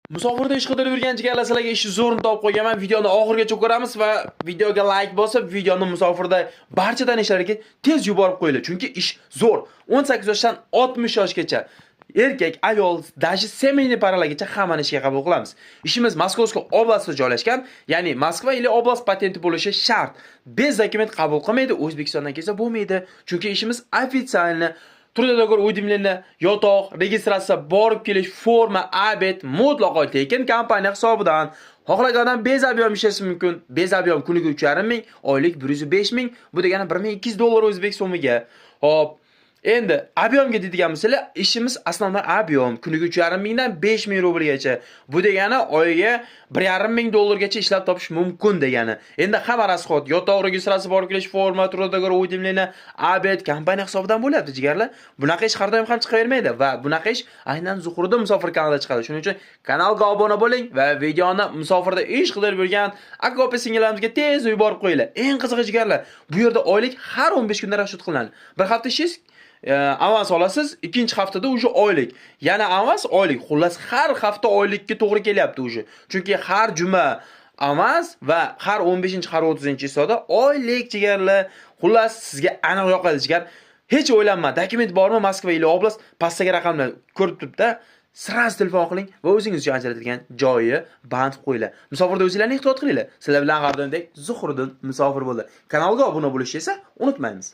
Musofirda ish qidirib yurgan jigarlar sizlarga ishni zo'rini topib qo'yganman. Videoni oxirigacha ko'ramiz va videoga like bosib, videoni musofirda barcha tanishlarga tez yuborib qo'yinglar. Chunki ish zo'r. 18 yoshdan 60 yoshgacha erkak, ayol, dashi semeyniy paralargacha hammani ishga qabul qilamiz. Ishimiz Moskovskiy oblastida joylashgan, ya'ni Moskva или oblast patenti bo'lishi shart. Bez dokument qabul qilmaydi, O'zbekistondan kelsa bo'lmaydi. Chunki ishimiz ofitsialni Trudadagor uydirmalarini yotoq, registratsiya, borib kelish, forma, abet, mutlaqo tekin kompaniya hisobidan. Xohlagan odam bezab ham ishlashi mumkin. Bezab ham kuniga 3,5 ming, oylik 105 ming, bu degani 1200 dollar o'zbek so'miga. Hop. Endi объемga deydigan bo'lsalar, ishimiz asnodan объем kuniga 3,5 mingdan 5 ming rublgacha. Bu degani oyiga 1,5 ming dollargacha ishlab topish mumkin degani. Endi hamma rasxod, yotoq registratsiya, borib kelish, forma, Trudadagor uydirmalarini, abet kompaniya hisobidan bo'lyapti jigarlar. Bunaqa ish har doim ham chiqavermaydi va bunaqa ish aynan Zuhriddin Musofir kanalida chiqadi. Shuning uchun kanalga obuna bo'ling va videoni musofirda ish qidirib yurgan aka opa singillarimizga tez yuborib qo'yinglar. Eng qizig'i jigarlar, bu yerda oylik har 15 kunda rasxod qilinadi. Bir hafta ishingiz avans olasiz, ikkinchi haftada уже oylik. Yana avans oylik. Xullas har hafta oylikka to'g'ri kelyapti уже. Chunki har juma avans va har 15-chi, har 30-chi hissada oylik jigarlar. Xullas sizga aniq yoqadi jigar. Hech o'ylanma, dokument bormi Moskva или oblast, pastdagi raqamlar ko'rib turibdi. Sraz telefon qiling va o'zingiz uchun ajratadigan joyi band qo'yinglar. Musofirda o'zingizlarni ehtiyot qilinglar. Sizlar bilan har doimdek Zuhriddin Musofir bo'ldi. Kanalga obuna bo'lishni esa unutmaymiz.